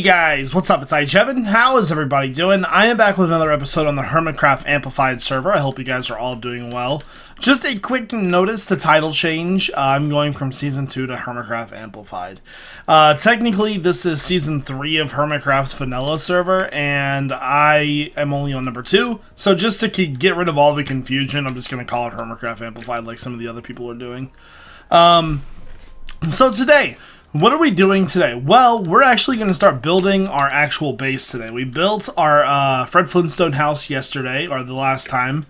Guys, what's up? It's iJevin. How is everybody doing? I am back with another episode on the Hermitcraft Amplified server. I hope you guys are all doing well. Just a quick notice, the title change. I'm going from Season 2 to Hermitcraft Amplified. Technically, this is Season 3 of Hermitcraft's Vanilla server, and I am only on number 2. So just to get rid of all the confusion, I'm just going to call it Hermitcraft Amplified like some of the other people are doing. So today, what are we doing today? Well, we're actually going to start building our actual base today. We built our Fred Flintstone house yesterday, or the last time,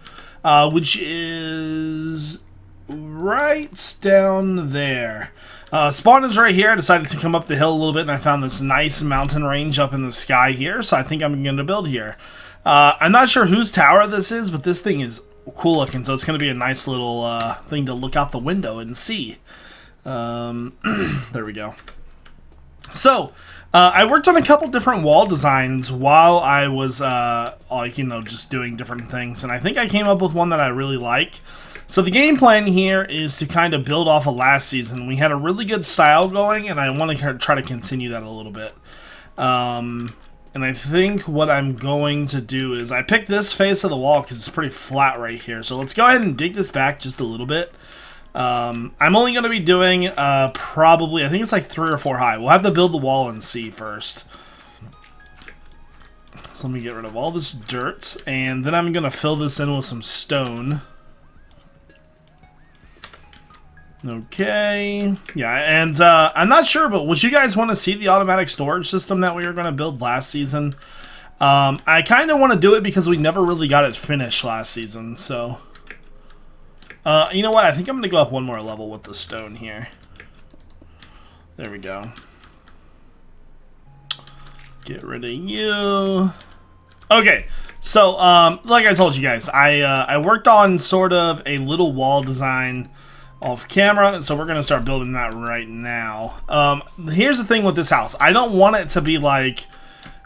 which is right down there. Spawn is right here. I decided to come up the hill a little bit, and I found this nice mountain range up in the sky here, so I think I'm going to build here. I'm not sure whose tower this is, but this thing is cool looking, so it's going to be a nice little thing to look out the window and see. There we go. So, I worked on a couple different wall designs while I was, just doing different things, and I think I came up with one that I really like. So the game plan here is to kind of build off of last season. We had a really good style going, and I want to try to continue that a little bit. And I think what I'm going to do is, I picked this face of the wall because it's pretty flat right here. So let's go ahead and dig this back just a little bit. I'm only going to be doing, probably, I think it's like 3 or 4 high. We'll have to build the wall and see first. So let me get rid of all this dirt, and then I'm going to fill this in with some stone. Okay, yeah, and, I'm not sure, but would you guys want to see the automatic storage system that we were going to build last season? I kind of want to do it because we never really got it finished last season, so... you know what? I think I'm going to go up one more level with the stone here. There we go. Get rid of you. Okay, so, like I told you guys, I worked on sort of a little wall design off camera, and so we're going to start building that right now. Here's the thing with this house. I don't want it to be, like...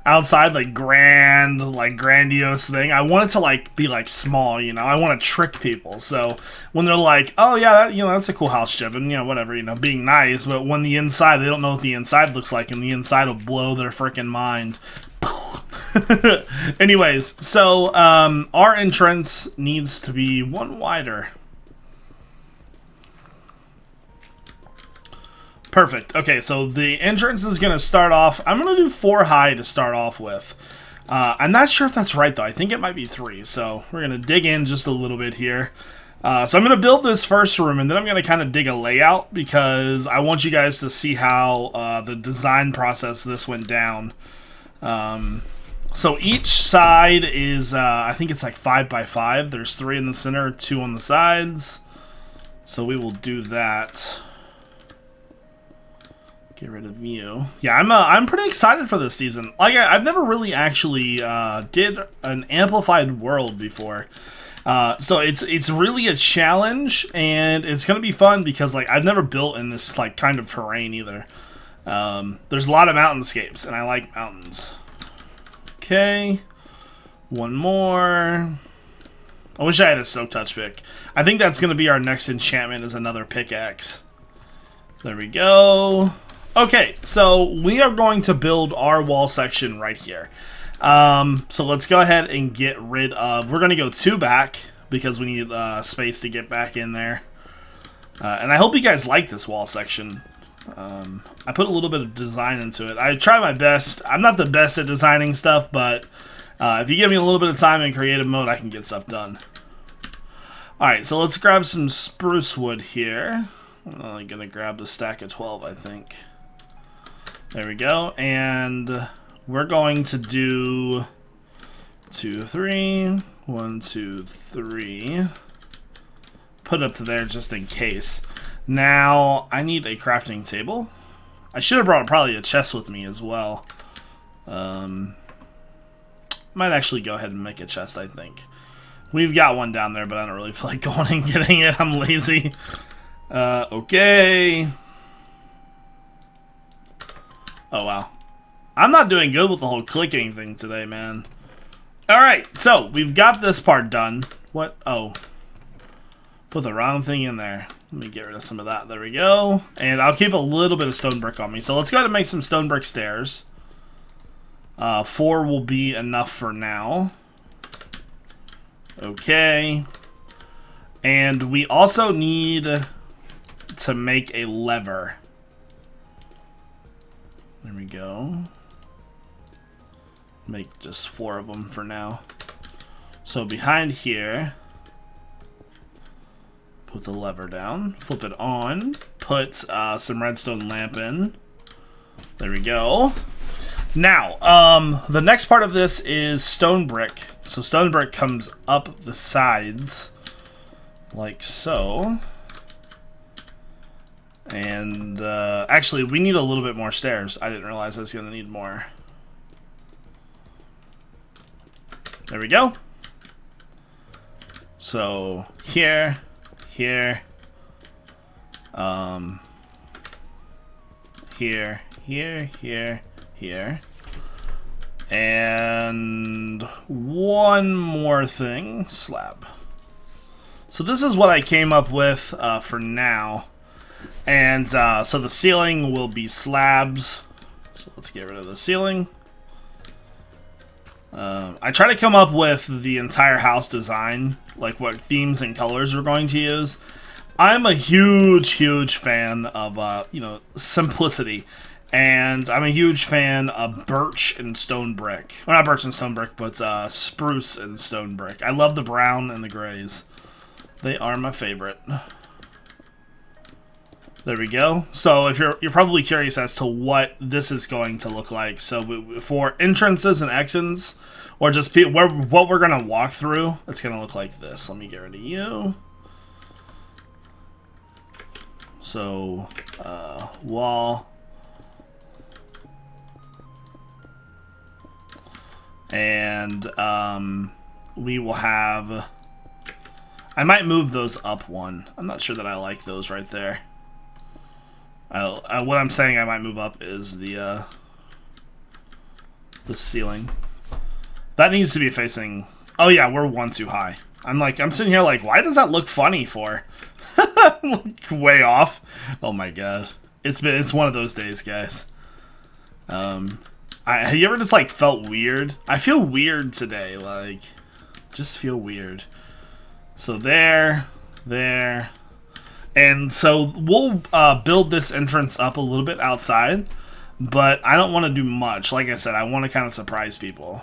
outside, like grandiose thing. I want it to like be like small, you know. I want to trick people. So when they're like, "Oh yeah, that's a cool house, Jevin," whatever, being nice. But when the inside, they don't know what the inside looks like, and the inside will blow their freaking mind. Anyways, so our entrance needs to be one wider. Perfect. Okay, so the entrance is going to start off... I'm going to do 4 high to start off with. I'm not sure if that's right, though. I think it might be 3, so we're going to dig in just a little bit here. So I'm going to build this first room, and then I'm going to kind of dig a layout, because I want you guys to see how the design process this went down. So each side is, I think it's like 5 by 5. There's 3 in the center, 2 on the sides. So we will do that. Get rid of you. Yeah, I'm pretty excited for this season. Like, I've never really actually did an amplified world before. So it's really a challenge, and it's gonna be fun because like I've never built in this like kind of terrain either. There's a lot of mountainscapes, and I like mountains. Okay, one more. I wish I had a soak touch pick. I think that's gonna be our next enchantment, is another pickaxe. There we go. Okay, so we are going to build our wall section right here. So let's go ahead and get rid of... We're going to go 2 back because we need space to get back in there. And I hope you guys like this wall section. I put a little bit of design into it. I try my best. I'm not the best at designing stuff, but if you give me a little bit of time in creative mode, I can get stuff done. Alright, so let's grab some spruce wood here. I'm only going to grab the stack of 12, I think. There we go, and we're going to do 2, 3, 1, 2, 3. Put it up to there just in case. Now, I need a crafting table. I should have brought probably a chest with me as well. Might actually go ahead and make a chest, I think. We've got one down there, but I don't really feel like going and getting it. I'm lazy. Okay. Oh, wow. I'm not doing good with the whole clicking thing today, man. Alright, so we've got this part done. What? Oh. Put the wrong thing in there. Let me get rid of some of that. There we go. And I'll keep a little bit of stone brick on me. So let's go ahead and make some stone brick stairs. 4 will be enough for now. Okay. And we also need to make a lever. There we go. Make just 4 of them for now. So behind here, put the lever down, flip it on, put some redstone lamp in. There we go. Now, the next part of this is stone brick. So stone brick comes up the sides, like so. And actually, we need a little bit more stairs. I didn't realize I was going to need more. There we go. So here, here, here, here, here, and one more thing, slab. So this is what I came up with for now, and so the ceiling will be slabs. So let's get rid of the ceiling. I try to come up with the entire house design, like what themes and colors we're going to use. I'm a huge fan of, you know, simplicity. And I'm a huge fan of birch and stone brick. Well, not birch and stone brick, but spruce and stone brick. I love the brown and the grays. They are my favorite. There we go. So if you're probably curious as to what this is going to look like. So for entrances and exits, or just what we're going to walk through, it's going to look like this. Let me get rid of you. So, wall. And we will have... I might move those up one. I'm not sure that I like those right there. What I'm saying I might move up is the ceiling. That needs to be facing... Oh yeah, we're one too high. I'm sitting here like, why does that look funny for? Like, way off. Oh my god. It's one of those days, guys. Have you ever just like felt weird? I feel weird today, like, just feel weird. So there. And so we'll build this entrance up a little bit outside, but I don't want to do much. Like I said, I want to kind of surprise people.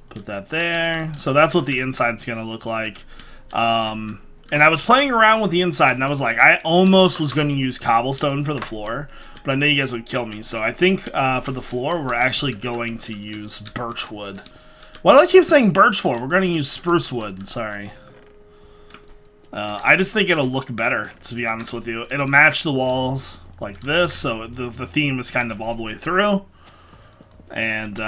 Put that there. So that's what the inside's going to look like. And I was playing around with the inside, and I was like, I almost was going to use cobblestone for the floor, but I know you guys would kill me. So I think for the floor, we're actually going to use birch wood. Why do I keep saying birch for? We're going to use spruce wood. Sorry. I just think it'll look better, to be honest with you. It'll match the walls like this, so the theme is kind of all the way through. And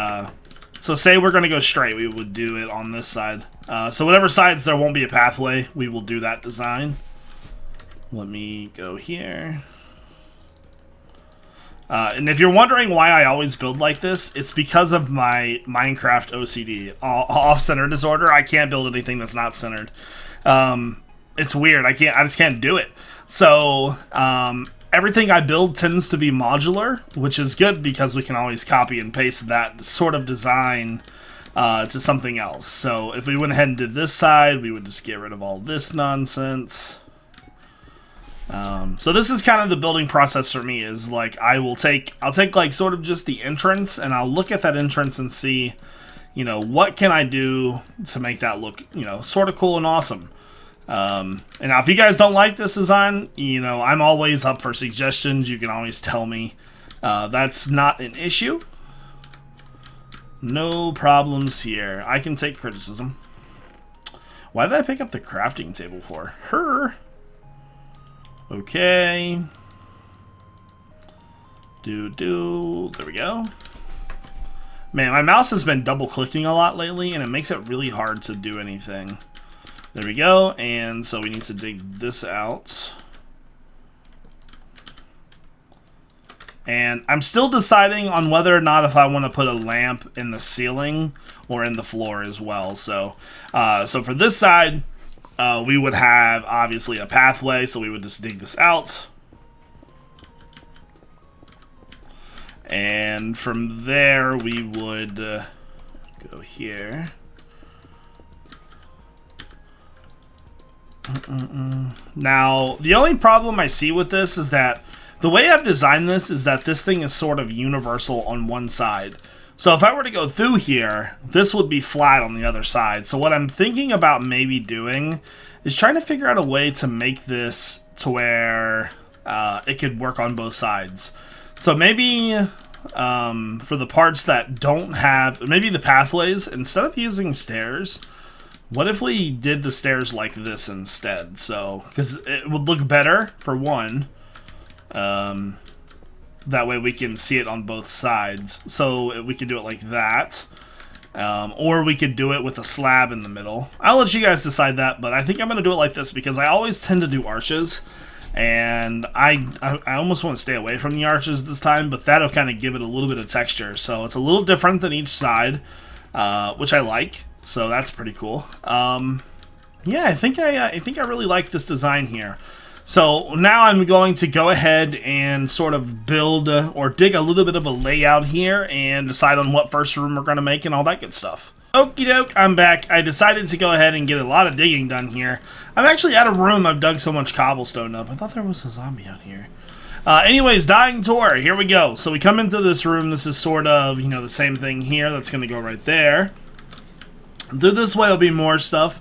so say we're going to go straight, we would do it on this side. So whatever sides there won't be a pathway, we will do that design. Let me go here. And if you're wondering why I always build like this, it's because of my Minecraft OCD, off-center disorder. I can't build anything that's not centered. It's weird. I just can't do it. So everything I build tends to be modular, which is good because we can always copy and paste that sort of design to something else. So if we went ahead and did this side, we would just get rid of all this nonsense. So this is kind of the building process for me, is like I'll take like sort of just the entrance, and I'll look at that entrance and see, you know, what can I do to make that look, you know, sort of cool and awesome. And now if you guys don't like this design, you know, I'm always up for suggestions. You can always tell me. That's not an issue. No problems here. I can take criticism. Why did I pick up the crafting table for? Her. Okay. There we go. Man, my mouse has been double clicking a lot lately, and it makes it really hard to do anything. There we go. And so we need to dig this out. And I'm still deciding on whether or not if I want to put a lamp in the ceiling or in the floor as well. So, so for this side, we would have obviously a pathway, so we would just dig this out. And from there, we would go here. Now, the only problem I see with this is that the way I've designed this is that this thing is sort of universal on one side. So if I were to go through here, this would be flat on the other side. So what I'm thinking about maybe doing is trying to figure out a way to make this to where it could work on both sides. So maybe for the parts that don't have, maybe the pathways, instead of using stairs, what if we did the stairs like this instead? So, because it would look better, for one. That way we can see it on both sides. So we could do it like that. Or we could do it with a slab in the middle. I'll let you guys decide that, but I think I'm going to do it like this because I always tend to do arches. And I almost want to stay away from the arches this time, but that'll kind of give it a little bit of texture. So it's a little different than each side, which I like. So that's pretty cool. Yeah, I think I really like this design here. So now I'm going to go ahead and sort of build or dig a little bit of a layout here and decide on what first room we're going to make and all that good stuff. Okie doke, I'm back. I decided to go ahead and get a lot of digging done here. I'm actually out of room. I've dug so much cobblestone up. I thought there was a zombie out here. Anyways, dying tour. Here we go. So we come into this room. This is sort of, you know, the same thing here. That's going to go right there. Through this way will be more stuff.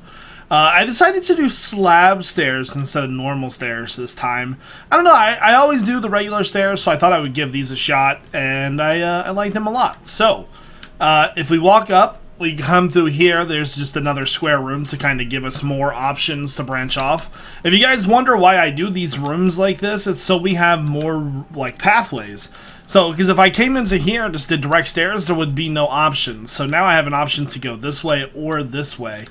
I decided to do slab stairs instead of normal stairs this time. I don't know, I always do the regular stairs, so I thought I would give these a shot, and I like them a lot. So, if we walk up, we come through here, there's just another square room to kind of give us more options to branch off. If you guys wonder why I do these rooms like this, it's so we have more, like, pathways. So, because if I came into here and just did direct stairs, there would be no options. So now I have an option to go this way or this way.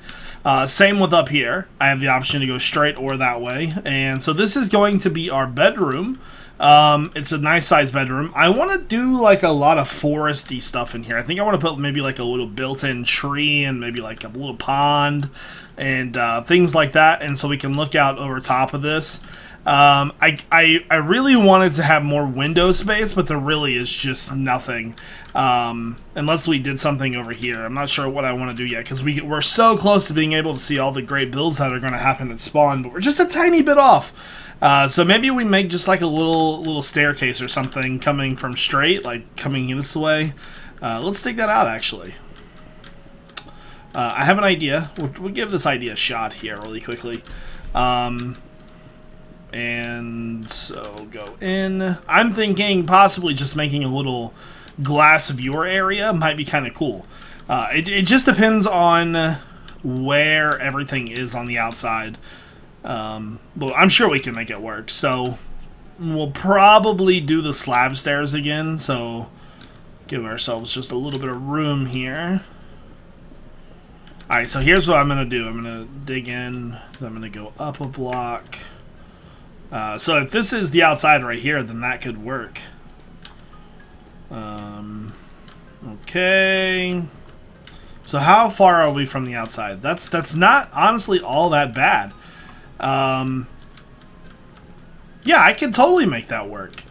Same with up here. I have the option to go straight or that way. And so this is going to be our bedroom. It's a nice sized bedroom. I want to do like a lot of foresty stuff in here. I think I want to put maybe like a little built-in tree and maybe like a little pond and things like that. And so we can look out over top of this. I really wanted to have more window space, but there really is just nothing. Unless we did something over here. I'm not sure what I want to do yet, because we're so close to being able to see all the great builds that are going to happen at spawn, but we're just a tiny bit off. So maybe we make just like a little staircase or something coming from straight, like coming this way. Let's take that out, actually. I have an idea. We'll give this idea a shot here really quickly. And so go in. I'm thinking possibly just making a little glass viewer area might be kind of cool. It just depends on where everything is on the outside. But I'm sure we can make it work. So we'll probably do the slab stairs again. So give ourselves just a little bit of room here. Alright, so here's what I'm going to do. I'm going to dig in. I'm going to go up a block. So if this is the outside right here, then that could work. Okay. So how far are we from the outside? That's not honestly all that bad. Yeah, I can totally make that work.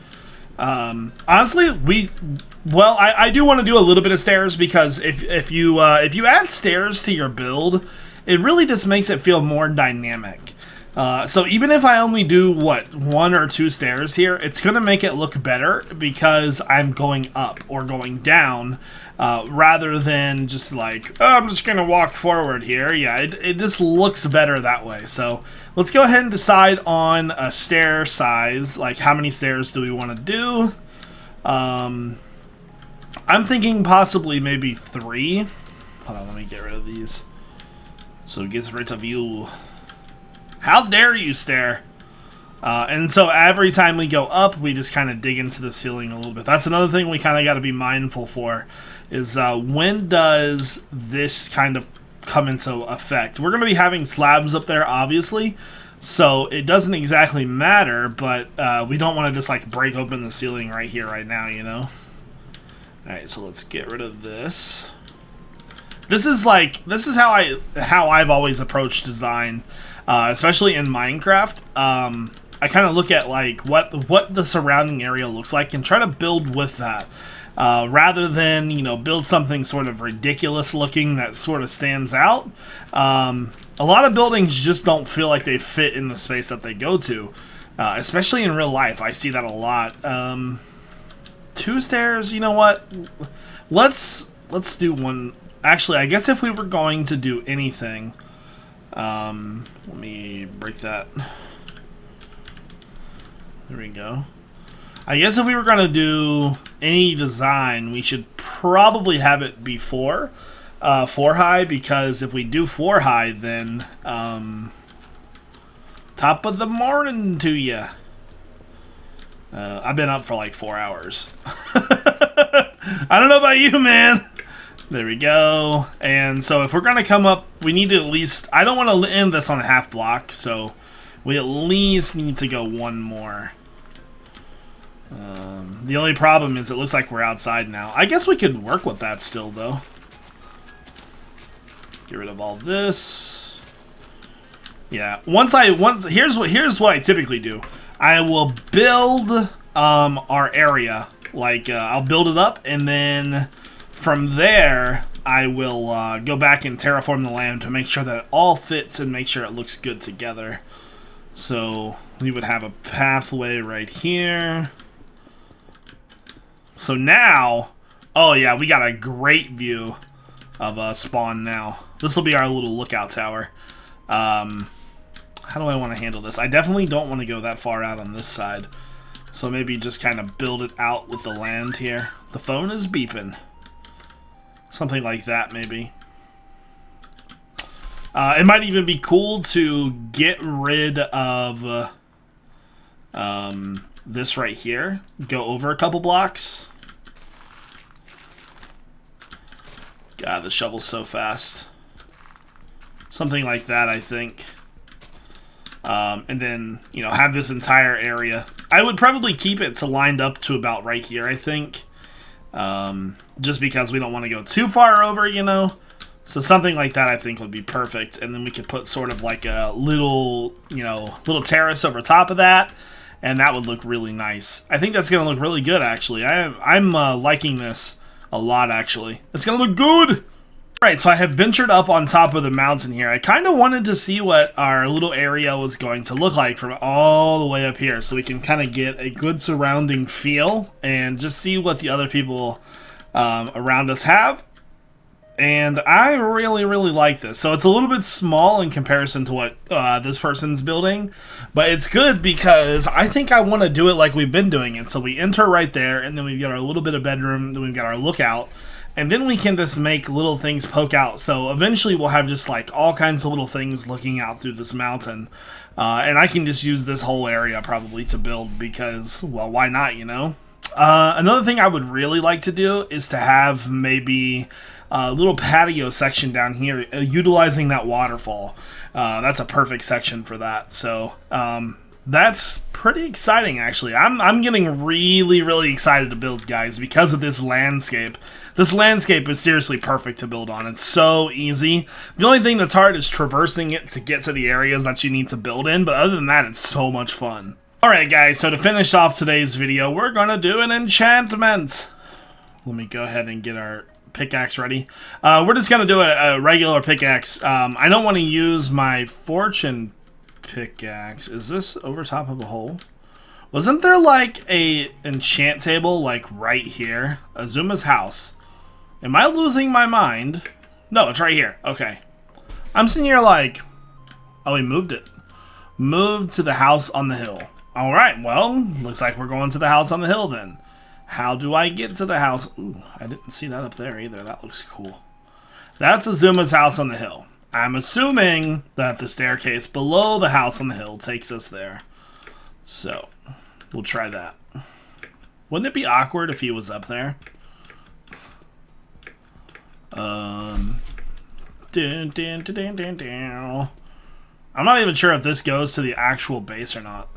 Honestly, I do want to do a little bit of stairs because if you add stairs to your build, it really just makes it feel more dynamic. So even if I only do, what, 1 or 2 stairs here, it's going to make it look better because I'm going up or going down rather than just like, oh, I'm just going to walk forward here. Yeah, it just looks better that way. So let's go ahead and decide on a stair size, like how many stairs do we want to do. I'm thinking possibly maybe 3. Hold on, let me get rid of these. So it gets rid of you. How dare you stare? And so every time we go up, we just kind of dig into the ceiling a little bit. That's another thing we kind of got to be mindful for, is when does this kind of come into effect? We're going to be having slabs up there, obviously, so it doesn't exactly matter, but we don't want to just like break open the ceiling right here, right now, you know? Alright, so let's get rid of this. This is how I've always approached design. Especially in Minecraft, I kind of look at like what the surrounding area looks like and try to build with that. rather than, you know, build something sort of ridiculous looking that sort of stands out. A lot of buildings just don't feel like they fit in the space that they go to, especially in real life. I see that a lot. 2 stairs, you know what? Let's do one. Actually, I guess if we were going to do anything, let me break that. There we go. I guess if we were going to do any design, we should probably have it before 4 high, because if we do 4 high, then top of the morning to ya. I've been up for like 4 hours. I don't know about you, man. There we go. And so if we're going to come up, we need to at least... I don't want to end this on a half block, so we at least need to go 1 more. The only problem is it looks like we're outside now. I guess we could work with that still, though. Get rid of all this. Yeah. Here's what I typically do. I will build our area. Like, I'll build it up, and then from there, I will go back and terraform the land to make sure that it all fits and make sure it looks good together. So we would have a pathway right here. So now, oh yeah, we got a great view of spawn now. This will be our little lookout tower. How do I want to handle this? I definitely don't want to go that far out on this side. So maybe just kind of build it out with the land here. The phone is beeping. Something like that, maybe. It might even be cool to get rid of this right here. Go over a couple blocks. God, the shovel's so fast. Something like that, I think. And then, you know, have this entire area. I would probably keep it to lined up to about right here, I think. Just because we don't want to go too far over, you know. So something like that I think would be perfect. And then we could put sort of like a little, you know, little terrace over top of that. And that would look really nice. I think that's going to look really good, actually. I'm liking this a lot, actually. It's going to look good! Alright, so I have ventured up on top of the mountain here. I kind of wanted to see what our little area was going to look like from all the way up here, so we can kind of get a good surrounding feel and just see what the other people around us have. And I really, really like this. So it's a little bit small in comparison to what this person's building, but it's good because I think I want to do it like we've been doing it. So we enter right there, and then we've got our little bit of bedroom, then we've got our lookout. And then we can just make little things poke out. So eventually we'll have just like all kinds of little things looking out through this mountain. And I can just use this whole area probably to build because, well, why not, you know? Another thing I would really like to do is to have maybe a little patio section down here utilizing that waterfall. That's a perfect section for that. So that's pretty exciting, actually. I'm getting really, really excited to build, guys, because of this landscape. This landscape is seriously perfect to build on. It's so easy. The only thing that's hard is traversing it to get to the areas that you need to build in, but other than that, it's so much fun. Alright, guys, so to finish off today's video, we're gonna do an enchantment. Let me go ahead and get our pickaxe ready. We're just gonna do a regular pickaxe. I don't want to use my fortune pickaxe. Is this over top of a hole? Wasn't there like a enchant table like right here? Azuma's house. Am I losing my mind? No, it's right here. Okay. I'm sitting here like, oh, we moved it. Moved to the house on the hill. Alright, well, looks like we're going to the house on the hill then. How do I get to the house? Ooh, I didn't see that up there either. That looks cool. That's Azuma's house on the hill. I'm assuming that the staircase below the house on the hill takes us there. So, we'll try that. Wouldn't it be awkward if he was up there? I'm not even sure if this goes to the actual base or not.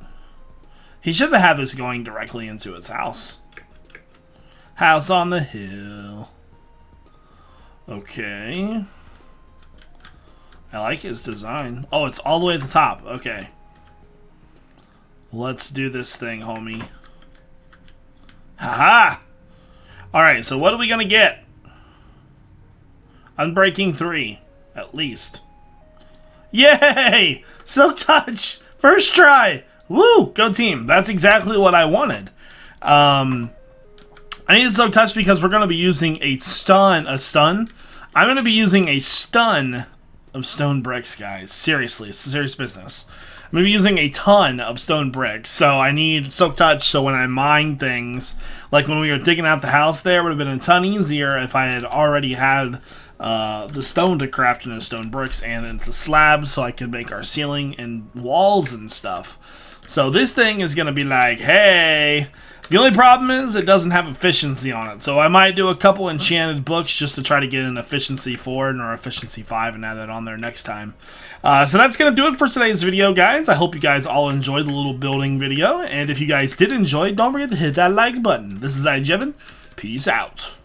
He should have had this going directly into his house. House on the hill. Okay. I like his design. Oh, it's all the way at the top. Okay. Let's do this thing, homie. Haha! Alright, so what are we gonna get? Unbreaking 3, at least. Yay! Silk Touch! First try! Woo! Go team. That's exactly what I wanted. I needed Silk Touch because we're going to be using a stun. I'm going to be using a stun of stone bricks, guys. Seriously, it's serious business. I'm going to be using a ton of stone bricks, so I need Silk Touch so when I mine things, like when we were digging out the house there, it would have been a ton easier if I had already had the stone to craft into stone bricks and into slabs so I could make our ceiling and walls and stuff. So this thing is going to be like, hey, the only problem is it doesn't have efficiency on it. So I might do a couple enchanted books just to try to get an efficiency 4 or efficiency 5 and add that on there next time. So that's going to do it for today's video, guys. I hope you guys all enjoyed the little building video. And if you guys did enjoy, don't forget to hit that like button. This is iJevin. Peace out.